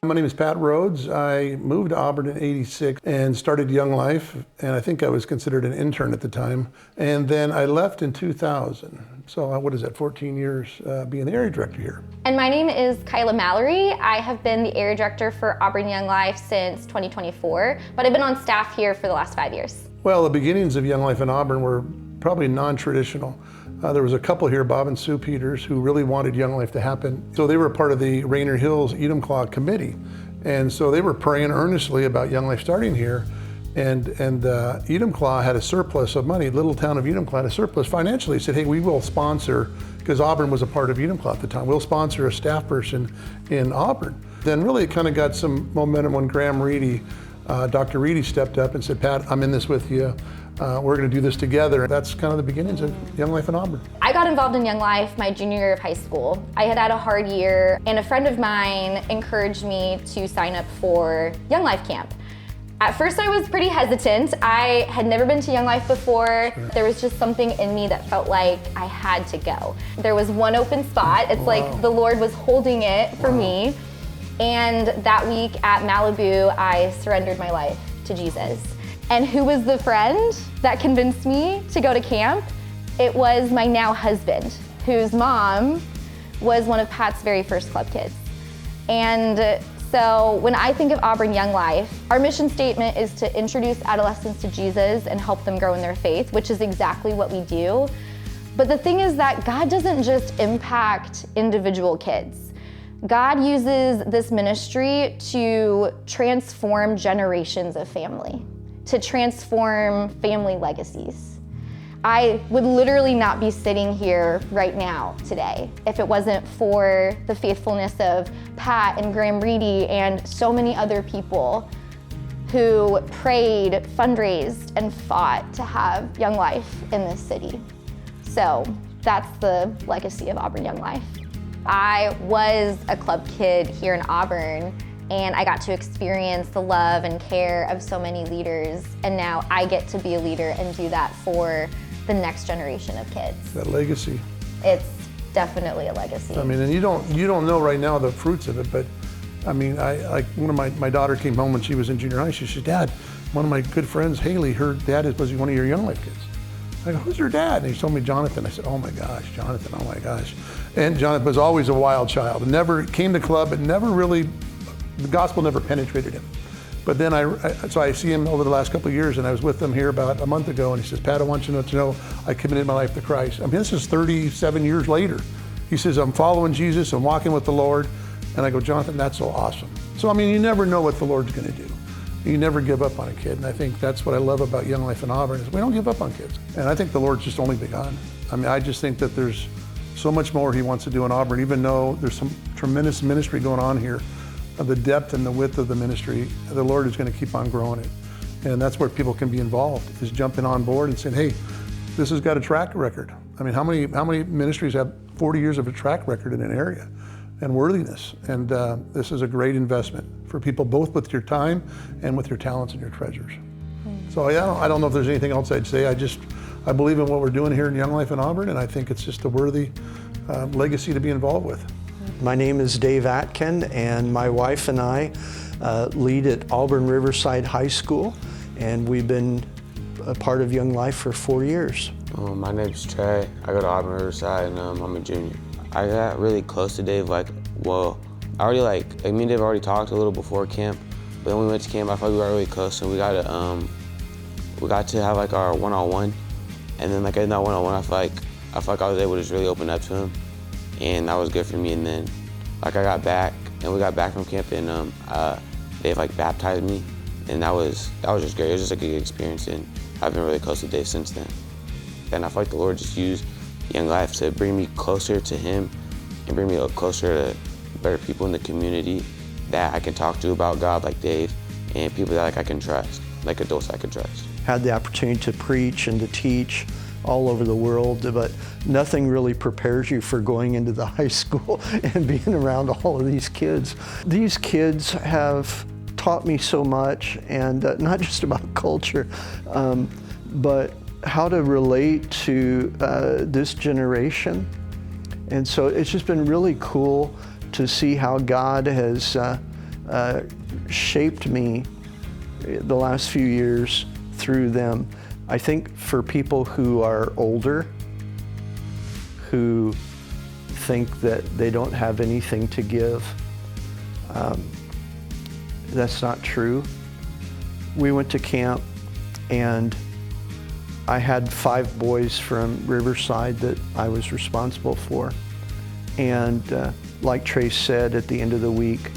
My name is Pat Rhodes. I moved to Auburn in '86 and started Young Life, and I think I was considered an intern at the time. And then I left in 2000. So what is that, 14 years being the area director here. And my name is Kyla Mallory. I have been the area director for Auburn Young Life since 2024, but I've been on staff here for the last 5 years. Well, the beginnings of Young Life in Auburn were probably non-traditional. There was a couple here, Bob and Sue Peters, who really wanted Young Life to happen. So they were part of the Rainier Hills Enumclaw committee. And so they were praying earnestly about Young Life starting here. And Enumclaw had a surplus of money. Little town of Enumclaw had a surplus financially. Said, hey, we will sponsor, because Auburn was a part of Enumclaw at the time, we'll sponsor a staff person in Auburn. Then really it kind of got some momentum when Graham Reedy, Dr. Reedy stepped up and said, Pat, I'm in this with you. We're going to do this together. That's kind of the beginnings of Young Life in Auburn. I got involved in Young Life my junior year of high school. I had a hard year, and a friend of mine encouraged me to sign up for Young Life Camp. At first I was pretty hesitant. I had never been to Young Life before. Sure. There was just something in me that felt like I had to go. There was one open spot. It's like the Lord was holding it for me. And that week at Malibu, I surrendered my life to Jesus. And who was the friend that convinced me to go to camp? It was my now husband, whose mom was one of Pat's very first club kids. And so when I think of Auburn Young Life, our mission statement is to introduce adolescents to Jesus and help them grow in their faith, which is exactly what we do. But the thing is that God doesn't just impact individual kids. God uses this ministry to transform generations of family, to transform family legacies. I would literally not be sitting here right now today if it wasn't for the faithfulness of Pat and Graham Reedy and so many other people who prayed, fundraised, and fought to have Young Life in this city. So that's the legacy of Auburn Young Life. I was a club kid here in Auburn, and I got to experience the love and care of so many leaders, and now I get to be a leader and do that for the next generation of kids. That legacy. It's definitely a legacy. I mean, and you don't know right now the fruits of it, but I mean, one of my daughter came home when she was in junior high. She said, Dad, one of my good friends, Haley, her dad was one of your Young Life kids. I go, who's your dad? And he told me Jonathan. I said, oh my gosh, Jonathan, oh my gosh. And Jonathan was always a wild child, and never came to club, but never really, the gospel never penetrated him. But then so I see him over the last couple of years, and I was with him here about a month ago, and he says, Pat, I want you to know I committed my life to Christ. I mean, this is 37 years later. He says, I'm following Jesus, I'm walking with the Lord. And I go, Jonathan, that's so awesome. So, I mean, you never know what the Lord's gonna do. You never give up on a kid, and I think that's what I love about Young Life in Auburn, is we don't give up on kids. And I think the Lord's just only begun. I mean, I just think that there's so much more He wants to do in Auburn, even though there's some tremendous ministry going on here. The depth and the width of the ministry, the Lord is going to keep on growing it. And that's where people can be involved, is jumping on board and saying, hey, this has got a track record. I mean, how many ministries have 40 years of a track record in an area and worthiness? And this is a great investment for people, both with your time and with your talents and your treasures. So I don't know if there's anything else I'd say. I believe in what we're doing here in Young Life in Auburn, and I think it's just a worthy legacy to be involved with. My name is Dave Atkin, and my wife and I lead at Auburn Riverside High School, and we've been a part of Young Life for 4 years. My name's Trey. I go to Auburn Riverside, and I'm a junior. I got really close to Dave, me and Dave already talked a little before camp, but then we went to camp, I felt like we got really close, and we got to have like our one-on-one, and then like in that one-on-one, I feel like I was able to just really open up to him. And that was good for me. And then like I got back, and we got back from camp, and Dave like baptized me, and that was just great. It was just like a good experience, and I've been really close to Dave since then. And I feel like the Lord just used Young Life to bring me closer to Him and bring me closer to better people in the community that I can talk to about God, like Dave, and people that like I can trust, like adults I can trust. Had the opportunity to preach and to teach all over the world, but nothing really prepares you for going into the high school and being around all of these kids. These kids have taught me so much, and not just about culture, but how to relate to this generation. And so it's just been really cool to see how God has shaped me the last few years through them. I think for people who are older, who think that they don't have anything to give, that's not true. We went to camp and I had 5 boys from Riverside that I was responsible for. And like Trace said, at the end of the week,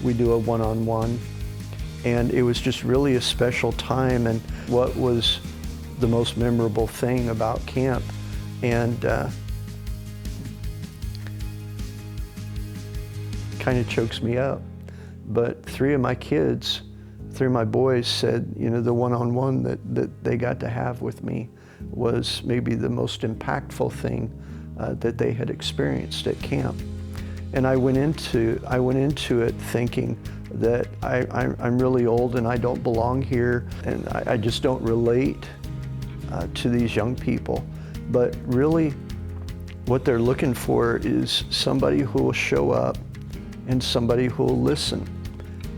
we do a one-on-one. And it was just really a special time. And what was the most memorable thing about camp? And kind of chokes me up. But 3 of my kids, 3 of my boys said, you know, the one-on-one that they got to have with me was maybe the most impactful thing that they had experienced at camp. And I went into it thinking that I'm really old and I don't belong here and I just don't relate to these young people. But really what they're looking for is somebody who will show up and somebody who will listen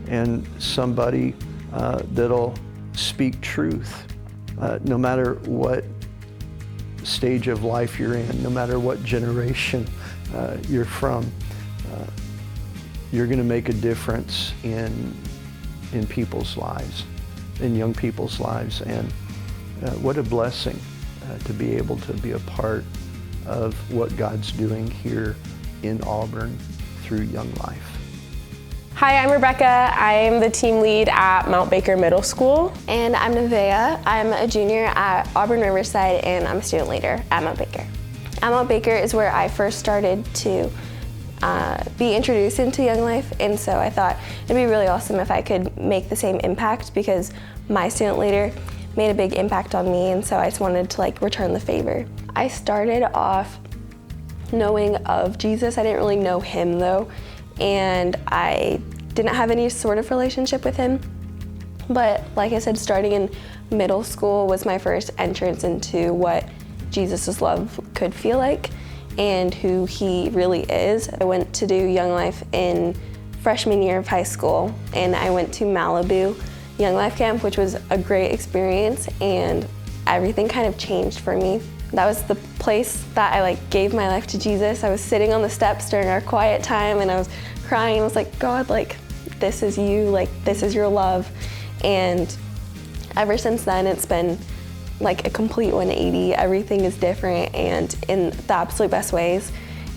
and somebody that'll speak truth, no matter what stage of life you're in, no matter what generation you're from. You're going to make a difference in people's lives, in young people's lives, and what a blessing to be able to be a part of what God's doing here in Auburn through Young Life. Hi, I'm Rebecca. I'm the team lead at Mount Baker Middle School. And I'm Nevaeh. I'm a junior at Auburn Riverside and I'm a student leader at Mount Baker. At Mount Baker is where I first started to be introduced into Young Life, and so I thought it'd be really awesome if I could make the same impact because my student leader made a big impact on me, and so I just wanted to return the favor. I started off knowing of Jesus. I didn't really know him though, and I didn't have any sort of relationship with him. But like I said, starting in middle school was my first entrance into what Jesus' love could feel like and who he really is. I went to do Young Life in freshman year of high school, and I went to Malibu Young Life Camp, which was a great experience, and everything kind of changed for me. That was the place that I gave my life to Jesus. I was sitting on the steps during our quiet time and I was crying. I was like, God, this is you, this is your love. And ever since then, it's been a complete 180. Everything is different and in the absolute best ways.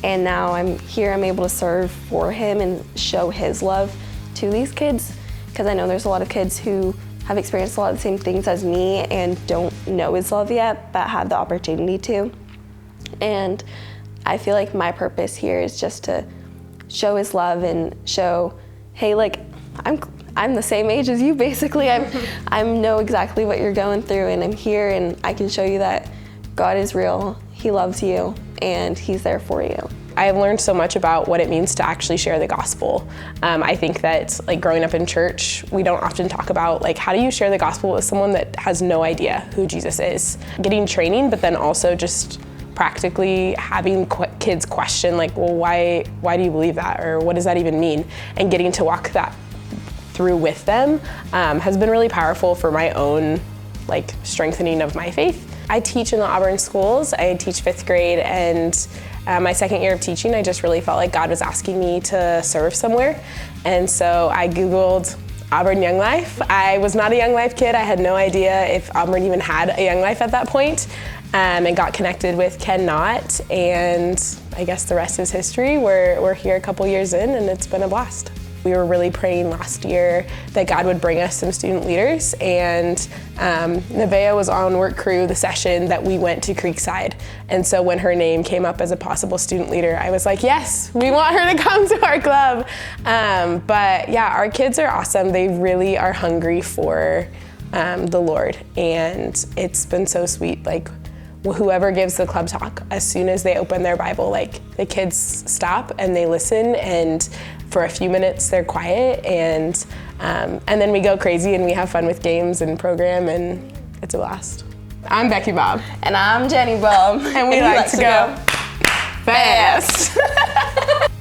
And now I'm here, I'm able to serve for him and show his love to these kids, because I know there's a lot of kids who have experienced a lot of the same things as me and don't know his love yet, but have the opportunity to. And I feel like my purpose here is just to show his love and show, hey, I'm the same age as you basically. I know exactly what you're going through, and I'm here and I can show you that God is real, he loves you, and he's there for you. I've learned so much about what it means to actually share the gospel. I think that growing up in church, we don't often talk about how do you share the gospel with someone that has no idea who Jesus is. Getting training, but then also just practically having kids question well, why do you believe that? Or what does that even mean? And getting to walk that through with them has been really powerful for my own strengthening of my faith. I teach in the Auburn schools. I teach 5th grade, and my 2nd year of teaching, I just really felt like God was asking me to serve somewhere. And so I Googled Auburn Young Life. I was not a Young Life kid. I had no idea if Auburn even had a Young Life at that point, and got connected with Ken Knott, and I guess the rest is history. We're here a couple years in, and it's been a blast. We were really praying last year that God would bring us some student leaders, and Nevaeh was on work crew the session that we went to Creekside. And so when her name came up as a possible student leader, I was like, yes, we want her to come to our club. But yeah, our kids are awesome. They really are hungry for the Lord, and it's been so sweet. Whoever gives the club talk, as soon as they open their Bible, the kids stop and they listen, and for a few minutes they're quiet, and then we go crazy and we have fun with games and program, and it's a blast. I'm Becky Bob. And I'm Jenny Bob. And we like to go fast.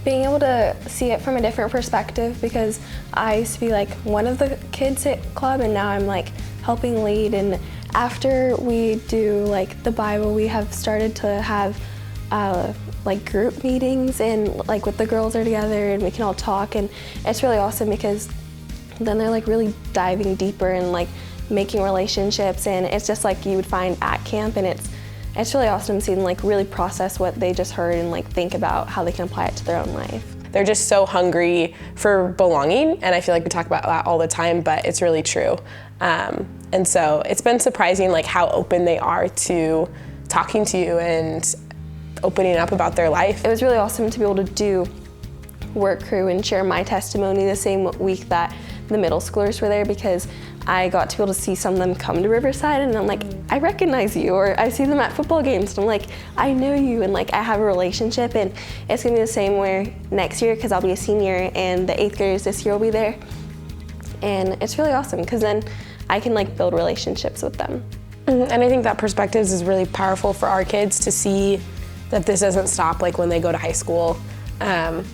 being able to see it from a different perspective, because I used to be like one of the kids at club, and now I'm like helping lead. And after we do like the Bible, we have started to have like group meetings, and like with the girls are together and we can all talk, and it's really awesome because then they're like really diving deeper and like making relationships, and it's just like you would find at camp, and it's really awesome seeing them like really process what they just heard and like think about how they can apply it to their own life. They're just so hungry for belonging, and I feel like we talk about that all the time, but it's really true. And so it's been surprising like how open they are to talking to you and opening up about their life. It was really awesome to be able to do work crew and share my testimony the same week that the middle schoolers were there, because I got to be able to see some of them come to Riverside, and I'm like, I recognize you, or I see them at football games, and I'm like, I know you, and like I have a relationship. And it's gonna be the same way next year, because I'll be a senior and the 8th graders this year will be there. And it's really awesome because then I can like build relationships with them. And I think that perspective is really powerful for our kids to see that this doesn't stop like when they go to high school,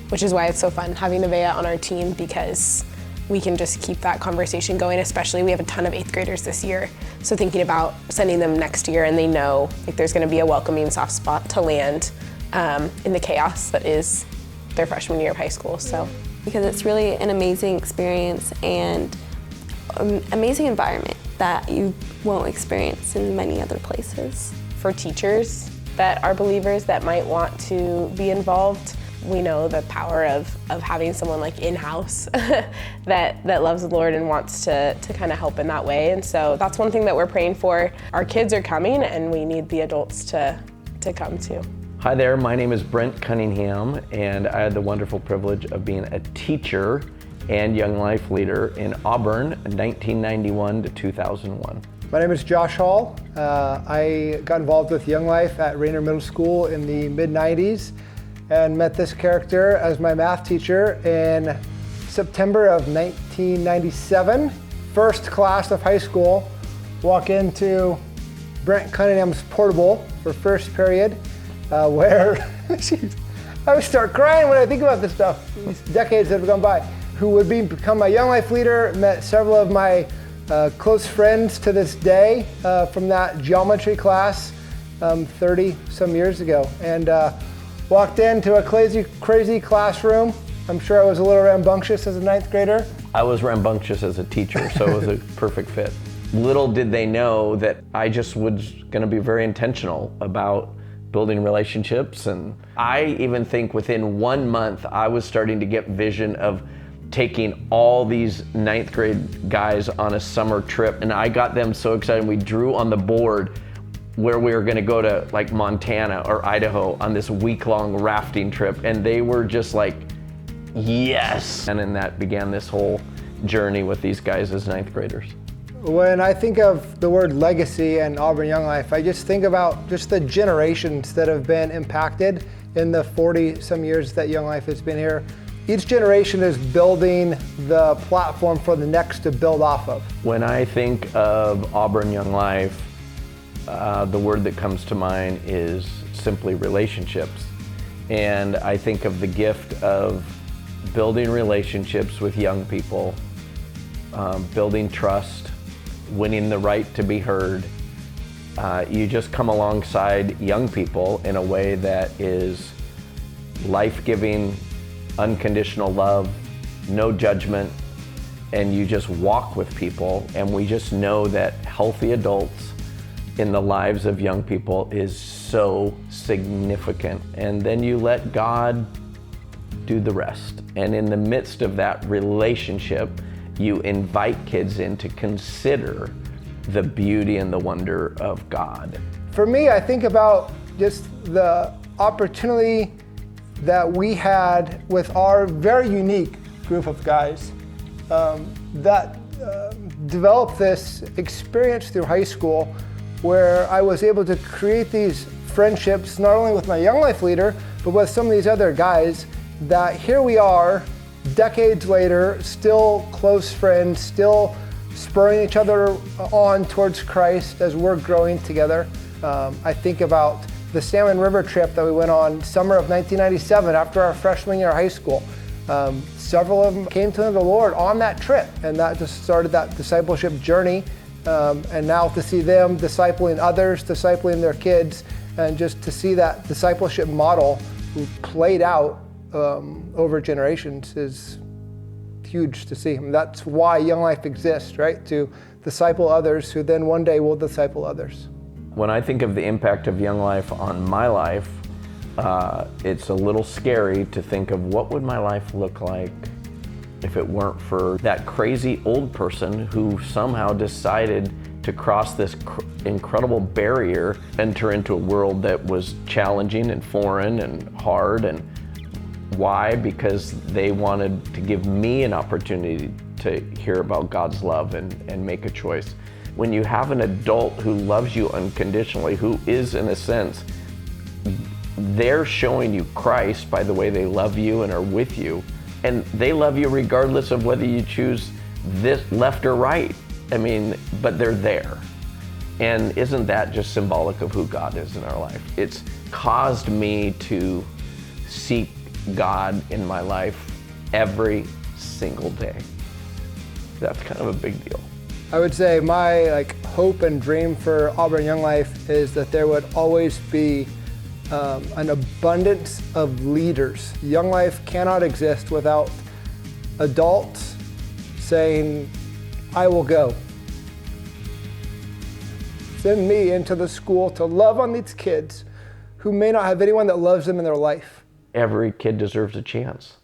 which is why it's so fun having Nevaeh on our team, because we can just keep that conversation going. Especially we have a ton of 8th graders this year, so thinking about sending them next year, and they know like there's going to be a welcoming soft spot to land in the chaos that is their freshman year of high school. So because it's really an amazing experience and amazing environment that you won't experience in many other places. For teachers that are believers that might want to be involved, we know the power of having someone like in-house that loves the Lord and wants to kind of help in that way. And so that's one thing that we're praying for. Our kids are coming, and we need the adults to come too. Hi there, my name is Brent Cunningham, and I had the wonderful privilege of being a teacher and Young Life leader in Auburn, 1991 to 2001. My name is Josh Hall. I got involved with Young Life at Rainer Middle School in the mid-90s and met this character as my math teacher in September of 1997. First class of high school, walk into Brent Cunningham's portable for first period, where I would start crying when I think about this stuff, these decades that have gone by. Who would become my Young Life leader, met several of my close friends to this day from that geometry class 30 some years ago, and walked into a crazy classroom. I'm sure I was a little rambunctious as a 9th grader. I was rambunctious as a teacher, so it was a perfect fit. Little did they know that I just was going to be very intentional about building relationships, and I even think within 1 month I was starting to get vision of taking all these 9th grade guys on a summer trip, and I got them so excited. We drew on the board where we were gonna go to like Montana or Idaho on this week-long rafting trip, and they were just like, yes. And then that began this whole journey with these guys as 9th graders. When I think of the word legacy and Auburn Young Life, I just think about just the generations that have been impacted in the 40 some years that Young Life has been here. Each generation is building the platform for the next to build off of. When I think of Auburn Young Life, the word that comes to mind is simply relationships. And I think of the gift of building relationships with young people, building trust, winning the right to be heard. You just come alongside young people in a way that is life-giving, unconditional love, no judgment, and you just walk with people. And we just know that healthy adults in the lives of young people is so significant. And then you let God do the rest. And in the midst of that relationship, you invite kids in to consider the beauty and the wonder of God. For me, I think about just the opportunity that we had with our very unique group of guys that developed this experience through high school, where I was able to create these friendships, not only with my Young Life leader, but with some of these other guys, that here we are, decades later, still close friends, still spurring each other on towards Christ as we're growing together. I think about the Salmon River trip that we went on summer of 1997 after our freshman year of high school. Several of them came to the Lord on that trip, and that just started that discipleship journey. And now to see them discipling others, discipling their kids, and just to see that discipleship model played out over generations is huge to see. And that's why Young Life exists, right? To disciple others who then one day will disciple others. When I think of the impact of Young Life on my life, it's a little scary to think of what would my life look like if it weren't for that crazy old person who somehow decided to cross this incredible barrier, enter into a world that was challenging and foreign and hard. And why? Because they wanted to give me an opportunity to hear about God's love and make a choice. When you have an adult who loves you unconditionally, who is, in a sense, they're showing you Christ by the way they love you and are with you. And they love you regardless of whether you choose this left or right. I mean, but they're there. And isn't that just symbolic of who God is in our life? It's caused me to seek God in my life every single day. That's kind of a big deal. I would say my hope and dream for Auburn Young Life is that there would always be an abundance of leaders. Young Life cannot exist without adults saying, I will go. Send me into the school to love on these kids who may not have anyone that loves them in their life. Every kid deserves a chance.